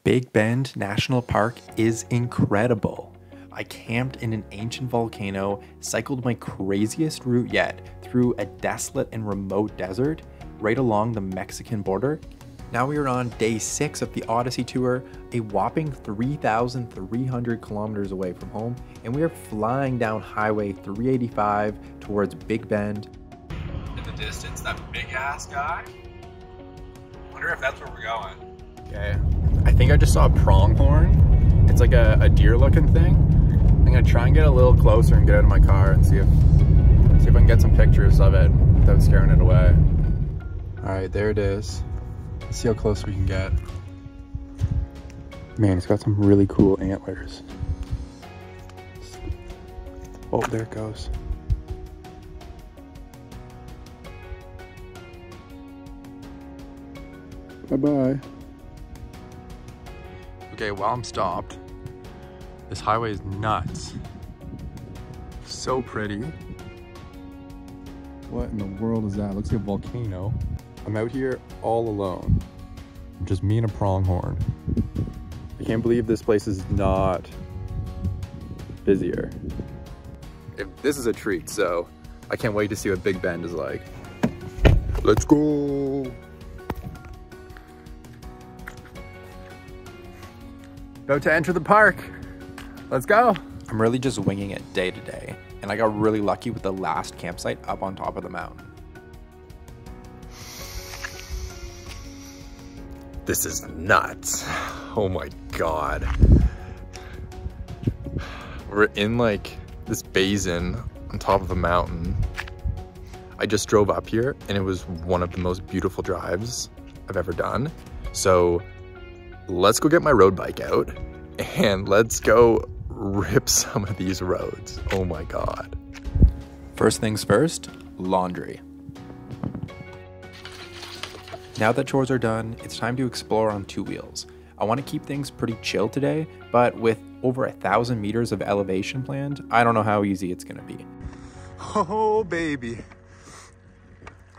Big Bend National Park is incredible. I camped in an ancient volcano, cycled my craziest route yet through a desolate and remote desert right along the Mexican border. Now we are on day 6 of the Odyssey tour, a whopping 3,300 kilometers away from home, and we are flying down Highway 385 towards Big Bend. In the distance, that big ass guy. Wonder if that's where we're going. Okay, I think I just saw a pronghorn. It's like a deer looking thing. I'm gonna try and get a little closer and get out of my car and see if I can get some pictures of it without scaring it away. All right, there it is. Let's see how close we can get. Man, it's got some really cool antlers. Oh, there it goes. Bye-bye. Okay, while I'm stopped, this highway is nuts. So pretty. What in the world is that? Looks like a volcano. I'm out here all alone. Just me and a pronghorn. I can't believe this place is not busier. This is a treat, so I can't wait to see what Big Bend is like. Let's go. About to enter the park. Let's go. I'm really just winging it day to day, and I got really lucky with the last campsite up on top of the mountain. This is nuts. Oh my God. We're in like this basin on top of a mountain. I just drove up here and it was one of the most beautiful drives I've ever done. So let's go get my road bike out and let's go rip some of these roads. Oh my God. First things first, laundry. Now that chores are done, it's time to explore on 2 wheels. I want to keep things pretty chill today, but with over 1,000 meters of elevation planned, I don't know how easy it's going to be. Oh baby.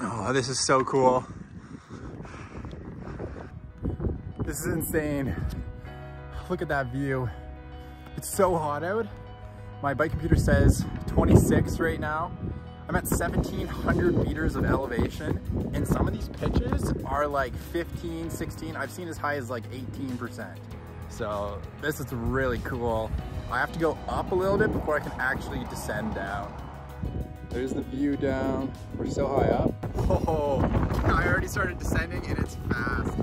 Oh, this is so cool. This is insane. Look at that view. It's so hot out. My bike computer says 26 right now. I'm at 1,700 meters of elevation, and some of these pitches are like 15, 16. I've seen as high as like 18%. So this is really cool. I have to go up a little bit before I can actually descend down. There's the view down. We're so high up. Oh, I already started descending and it's fast.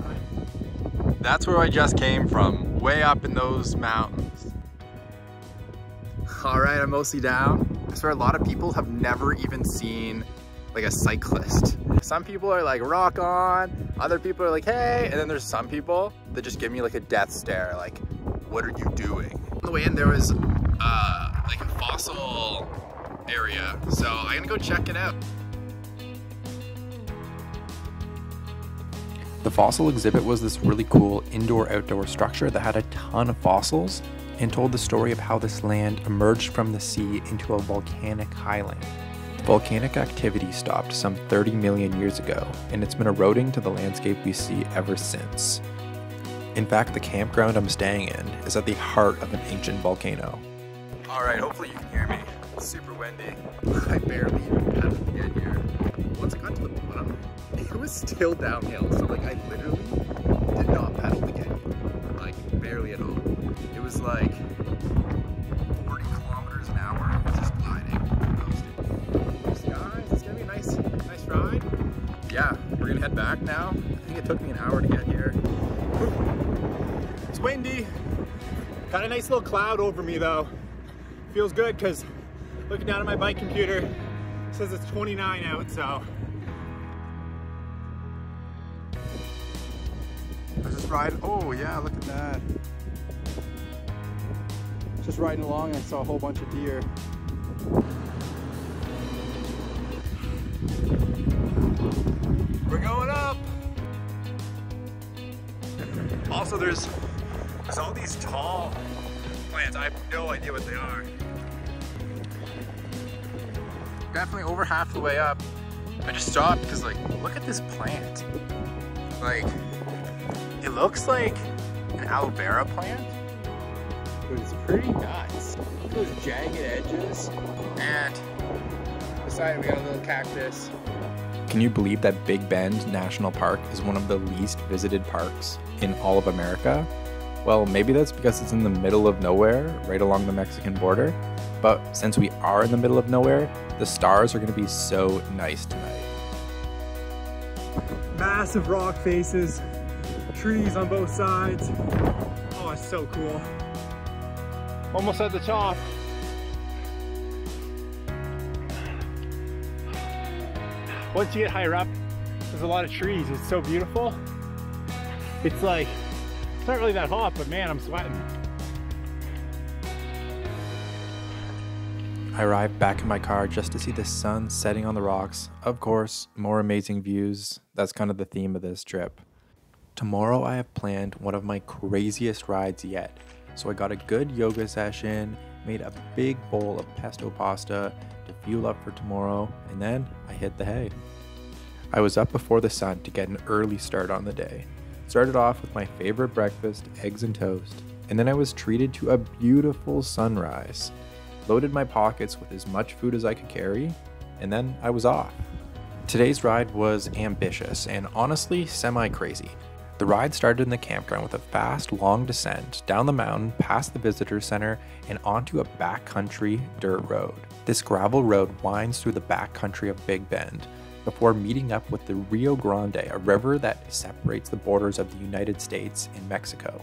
That's where I just came from, way up in those mountains. All right, I'm mostly down. I swear a lot of people have never even seen like a cyclist. Some people are like, rock on. Other people are like, hey. And then there's some people that just give me like a death stare. Like, what are you doing? On the way in, there was like a fossil area. So I'm gonna go check it out. The fossil exhibit was this really cool indoor-outdoor structure that had a ton of fossils and told the story of how this land emerged from the sea into a volcanic highland. Volcanic activity stopped some 30 million years ago, and it's been eroding to the landscape we see ever since. In fact, the campground I'm staying in is at the heart of an ancient volcano. All right, hopefully you can hear me. It's super windy. I barely even pedaled to get here. Once I got to the bottom, it was still downhill. So like I literally did not pedal to get here. Like barely at all. It was like 40 kilometers an hour. It's just gliding. Guys, it's gonna be a nice ride. Yeah, we're gonna head back now. I think it took me an hour to get here. It's windy. Got a nice little cloud over me though. Feels good because looking down at my bike computer, it says it's 29 out, so. I was just riding, oh yeah, look at that. Just riding along and I saw a whole bunch of deer. We're going up. Also there's all these tall plants. I have no idea what they are. Definitely over half the way up. I just stopped because like, look at this plant. Like, it looks like an aloe vera plant, but it's pretty nuts. Look at those jagged edges, and beside it we got a little cactus. Can you believe that Big Bend National Park is one of the least visited parks in all of America? Well, maybe that's because it's in the middle of nowhere, right along the Mexican border. But since we are in the middle of nowhere, the stars are going to be so nice tonight. Massive rock faces, trees on both sides. Oh, it's so cool. Almost at the top. Once you get higher up, there's a lot of trees. It's so beautiful. It's like, it's not really that hot, but man, I'm sweating. I arrived back in my car just to see the sun setting on the rocks. Of course, more amazing views. That's kind of the theme of this trip. Tomorrow I have planned one of my craziest rides yet. So I got a good yoga session, made a big bowl of pesto pasta to fuel up for tomorrow, and then I hit the hay. I was up before the sun to get an early start on the day. Started off with my favorite breakfast, eggs and toast, and then I was treated to a beautiful sunrise. Loaded my pockets with as much food as I could carry, and then I was off. Today's ride was ambitious and honestly semi-crazy. The ride started in the campground with a fast, long descent down the mountain past the visitor center and onto a backcountry dirt road. This gravel road winds through the backcountry of Big Bend before meeting up with the Rio Grande, a river that separates the borders of the United States and Mexico.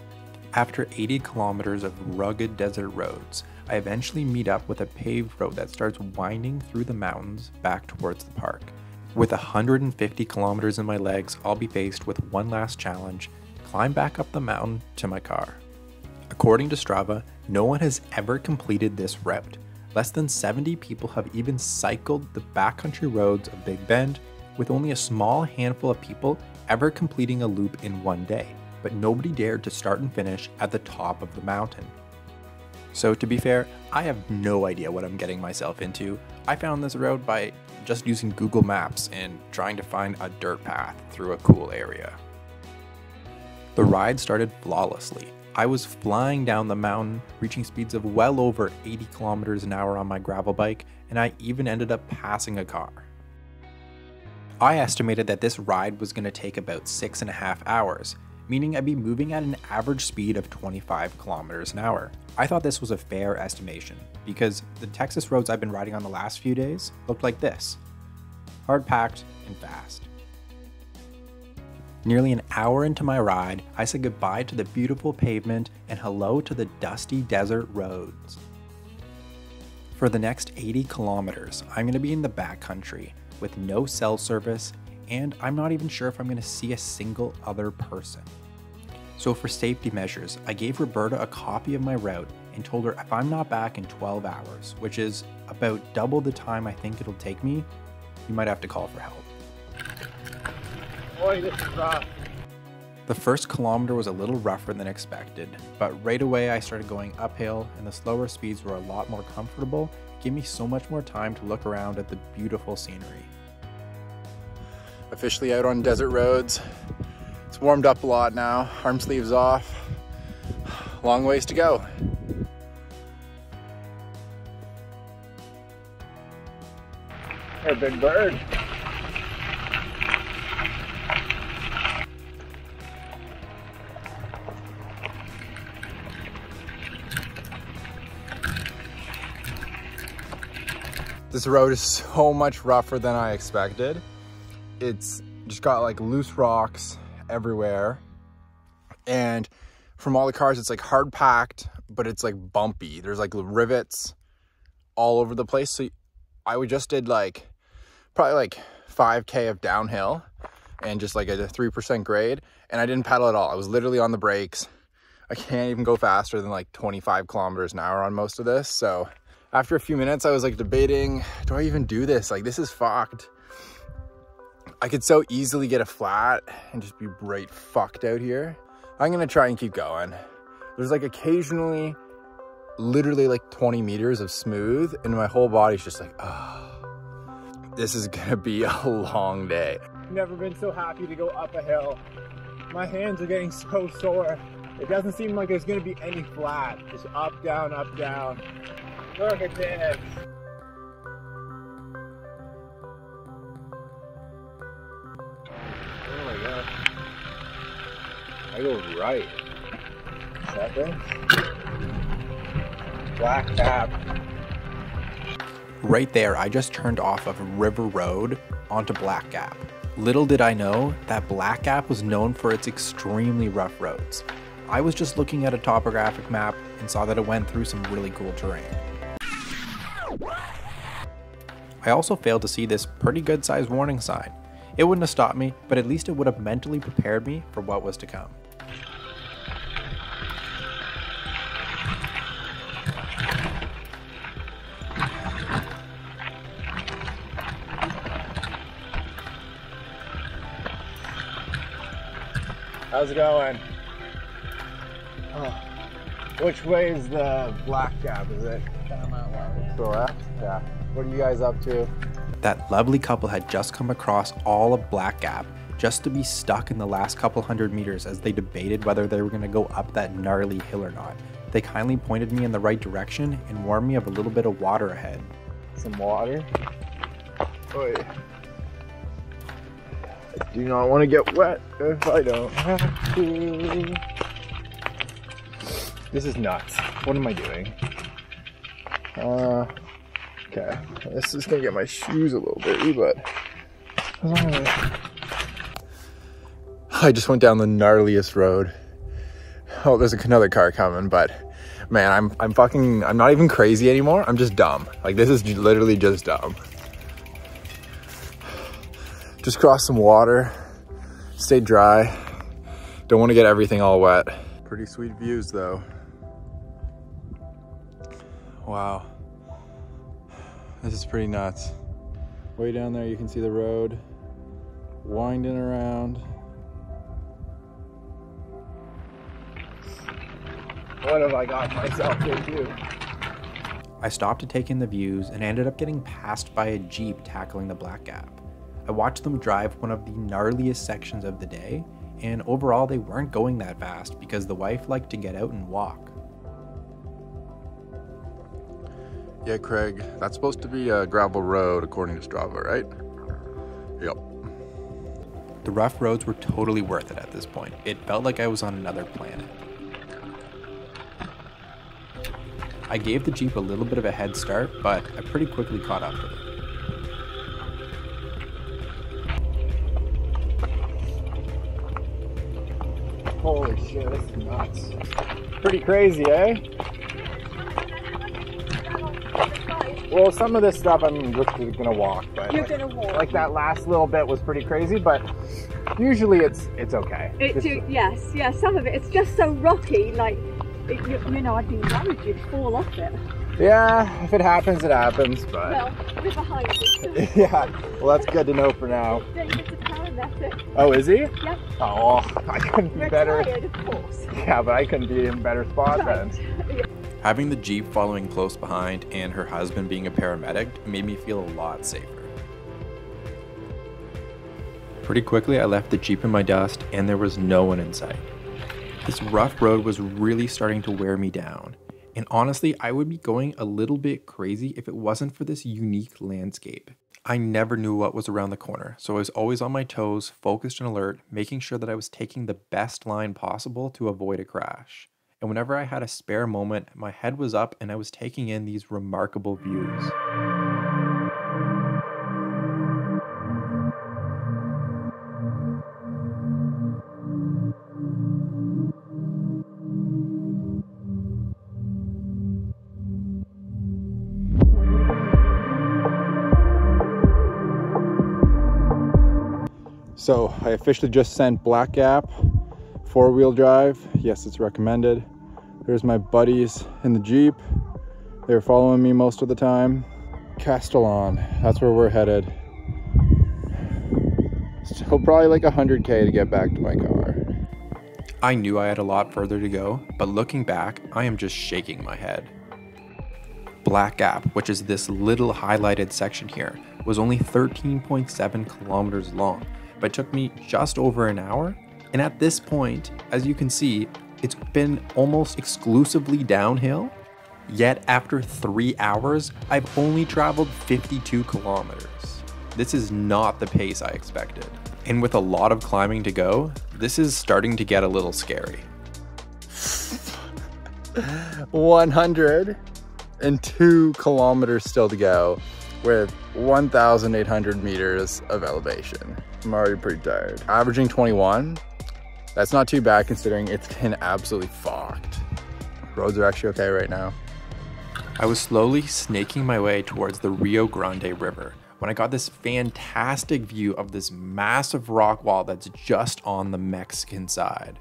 After 80 kilometers of rugged desert roads, I eventually meet up with a paved road that starts winding through the mountains back towards the park. With 150 kilometers in my legs, I'll be faced with one last challenge: climb back up the mountain to my car. According to Strava, no one has ever completed this route. Less than 70 people have even cycled the backcountry roads of Big Bend, with only a small handful of people ever completing a loop in one day. But nobody dared to start and finish at the top of the mountain. So to be fair, I have no idea what I'm getting myself into. I found this road by just using Google Maps and trying to find a dirt path through a cool area. The ride started flawlessly. I was flying down the mountain, reaching speeds of well over 80 kilometers an hour on my gravel bike, and I even ended up passing a car. I estimated that this ride was going to take about 6.5 hours, meaning I'd be moving at an average speed of 25 kilometers an hour. I thought this was a fair estimation because the Texas roads I've been riding on the last few days looked like this: hard packed and fast. Nearly an hour into my ride, I said goodbye to the beautiful pavement and hello to the dusty desert roads. For the next 80 kilometers, I'm going to be in the backcountry with no cell service, and I'm not even sure if I'm going to see a single other person. So for safety measures, I gave Roberta a copy of my route and told her if I'm not back in 12 hours, which is about double the time I think it'll take me, you might have to call for help. Boy, this is rough. The first kilometer was a little rougher than expected, but right away I started going uphill and the slower speeds were a lot more comfortable. It gave me so much more time to look around at the beautiful scenery. Officially out on desert roads. It's warmed up a lot now. Arm sleeves off. Long ways to go. Hey, big bird. This road is so much rougher than I expected. It's just got like loose rocks everywhere, and from all the cars it's like hard packed, but it's like bumpy. There's like rivets all over the place. So I just did like probably like 5K of downhill and just like a 3% grade, and I didn't pedal at all. I was literally on the brakes. I can't even go faster than like 25 kilometers an hour on most of this. So after a few minutes I was like debating, do I even do this? Like, this is fucked. I could so easily get a flat and just be right fucked out here. I'm gonna try and keep going. There's like occasionally literally like 20 meters of smooth and my whole body's just like, oh, this is gonna be a long day. Never been so happy to go up a hill. My hands are getting so sore. It doesn't seem like there's gonna be any flat. Just up, down, up, down. Look at this. Oh my god. I go right. Seven. Black cap. Right there, I just turned off of River Road onto Black Gap. Little did I know that Black Gap was known for its extremely rough roads. I was just looking at a topographic map and saw that it went through some really cool terrain. I also failed to see this pretty good sized warning sign. It wouldn't have stopped me, but at least it would have mentally prepared me for what was to come. How's it going? Oh. Which way is the Black Gap? Is it down that way? To the left? Yeah. What are you guys up to? That lovely couple had just come across all of Black Gap just to be stuck in the last couple hundred meters as they debated whether they were going to go up that gnarly hill or not. They kindly pointed me in the right direction and warned me of a little bit of water ahead. Some water? Oy. I do not want to get wet if I don't have to. This is nuts. What am I doing? Okay. This is gonna get my shoes a little dirty, but I just went down the gnarliest road. Oh, there's another car coming, but man, I'm not even crazy anymore. I'm just dumb. Like, this is literally just dumb. Just crossed some water, stayed dry. Don't want to get everything all wet. Pretty sweet views though. Wow. This is pretty nuts. Way down there you can see the road winding around. what have I got myself into? I stopped to take in the views and ended up getting passed by a Jeep tackling the Black Gap. I watched them drive one of the gnarliest sections of the day, and overall they weren't going that fast because the wife liked to get out and walk. Yeah, Craig, that's supposed to be a gravel road according to Strava, right? Yep. The rough roads were totally worth it at this point. It felt like I was on another planet. I gave the Jeep a little bit of a head start, but I pretty quickly caught up with it. Holy shit, this is nuts. Pretty crazy, eh? Well, some of this stuff I'm just gonna walk, but you're gonna walk. Like that last little bit was pretty crazy, but usually it's okay. Yes, some of it. It's just so rocky, like you know, I'd be worried you'd fall off it. Yeah, if it happens, it happens. But well, we're behind you. So yeah, well, that's good to know for now. David's a paramedic. Oh, is he? Yep. Oh, I couldn't be better. Retired, of course. Yeah, but I couldn't be in a better spot then. Having the Jeep following close behind and her husband being a paramedic made me feel a lot safer. Pretty quickly I left the Jeep in my dust and there was no one in sight. This rough road was really starting to wear me down, and honestly I would be going a little bit crazy if it wasn't for this unique landscape. I never knew what was around the corner, so I was always on my toes, focused and alert, making sure that I was taking the best line possible to avoid a crash. And whenever I had a spare moment, my head was up and I was taking in these remarkable views. So I officially just sent Black Gap 4-wheel drive. Yes, it's recommended. There's my buddies in the Jeep. They were following me most of the time. Castellon, that's where we're headed. Still probably like 100K to get back to my car. I knew I had a lot further to go, but looking back, I am just shaking my head. Black Gap, which is this little highlighted section here, was only 13.7 kilometers long, but took me just over an hour And at this point, as you can see, it's been almost exclusively downhill. Yet after 3 hours, I've only traveled 52 kilometers. This is not the pace I expected. And with a lot of climbing to go, this is starting to get a little scary. 102 kilometers still to go with 1,800 meters of elevation. I'm already pretty tired. Averaging 21, that's not too bad considering it's been absolutely fucked. Roads are actually okay right now. I was slowly snaking my way towards the Rio Grande River when I got this fantastic view of this massive rock wall that's just on the Mexican side.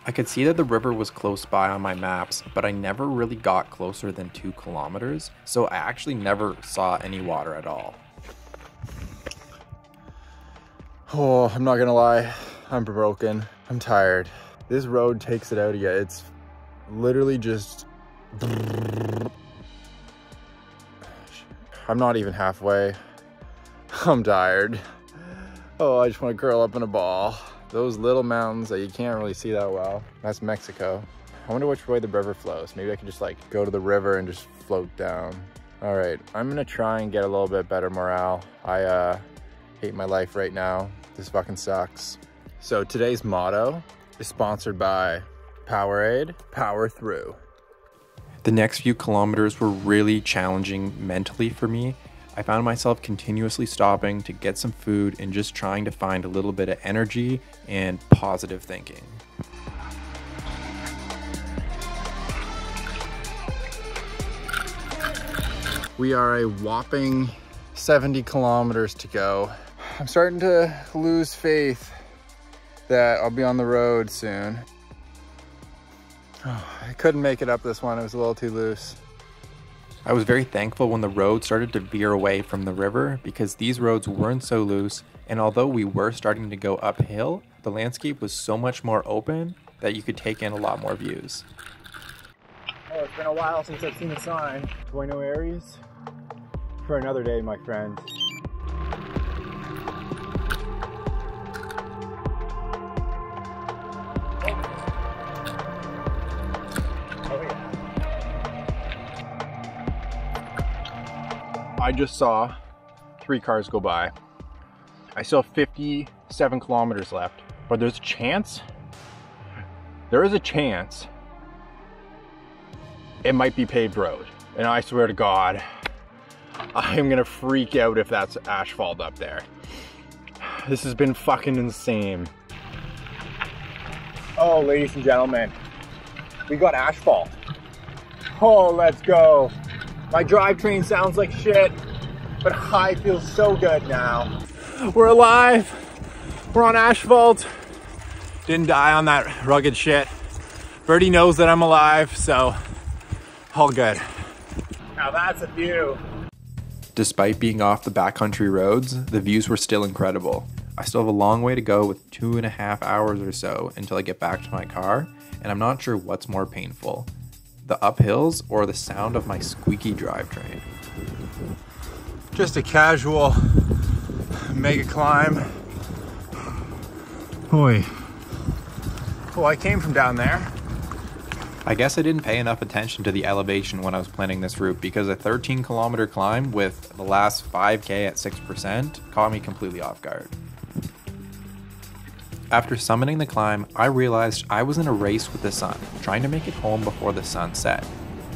I could see that the river was close by on my maps, but I never really got closer than 2 kilometers, so I actually never saw any water at all. Oh, I'm not gonna lie, I'm broken. I'm tired. This road takes it out of you. It's literally just... I'm not even halfway. I'm tired. Oh, I just want to curl up in a ball. Those little mountains that you can't really see that well. That's Mexico. I wonder which way the river flows. Maybe I could just like go to the river and just float down. All right, I'm gonna try and get a little bit better morale. I hate my life right now. This fucking sucks. So today's motto is sponsored by Powerade, Power Through. The next few kilometers were really challenging mentally for me. I found myself continuously stopping to get some food and just trying to find a little bit of energy and positive thinking. We are a whopping 70 kilometers to go. I'm starting to lose faith that I'll be on the road soon. Oh, I couldn't make it up this one, it was a little too loose. I was very thankful when the road started to veer away from the river because these roads weren't so loose, and although we were starting to go uphill, the landscape was so much more open that you could take in a lot more views. Oh, it's been a while since I've seen the sign. Buenos Aires for another day, my friend. I just saw 3 cars go by. I still have 57 kilometers left, but there's a chance, there is a chance it might be paved road. And I swear to God, I'm gonna freak out if that's asphalt up there. This has been fucking insane. Oh, ladies and gentlemen, we got asphalt. Oh, let's go. My drivetrain sounds like shit, but I feel so good now. We're alive. We're on asphalt. Didn't die on that rugged shit. Birdie knows that I'm alive, so all good. Now that's a view. Despite being off the backcountry roads, the views were still incredible. I still have a long way to go with 2.5 hours or so until I get back to my car, and I'm not sure what's more painful, the uphills or the sound of my squeaky drivetrain. Just a casual mega climb. Boy. Oh, I came from down there. I guess I didn't pay enough attention to the elevation when I was planning this route because a 13-kilometer climb with the last 5K at 6% caught me completely off guard. After summiting the climb, I realized I was in a race with the sun, trying to make it home before the sun set.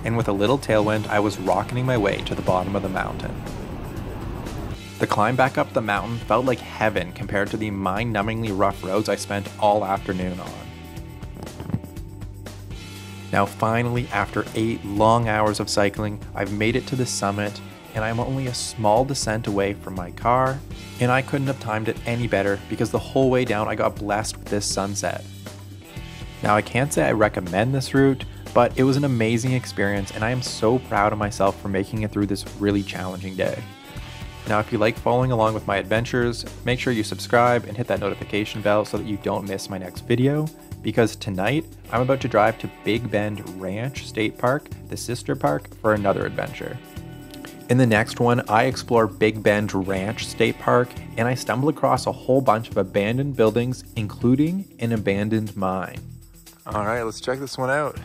And with a little tailwind, I was rocketing my way to the bottom of the mountain. The climb back up the mountain felt like heaven compared to the mind-numbingly rough roads I spent all afternoon on. Now finally, after 8 long hours of cycling, I've made it to the summit, and I'm only a small descent away from my car, and I couldn't have timed it any better because the whole way down I got blessed with this sunset. Now I can't say I recommend this route, but it was an amazing experience and I am so proud of myself for making it through this really challenging day. Now if you like following along with my adventures, make sure you subscribe and hit that notification bell so that you don't miss my next video, because tonight I'm about to drive to Big Bend Ranch State Park, the sister park, for another adventure. In the next one, I explore Big Bend Ranch State Park, and I stumble across a whole bunch of abandoned buildings, including an abandoned mine. All right, let's check this one out.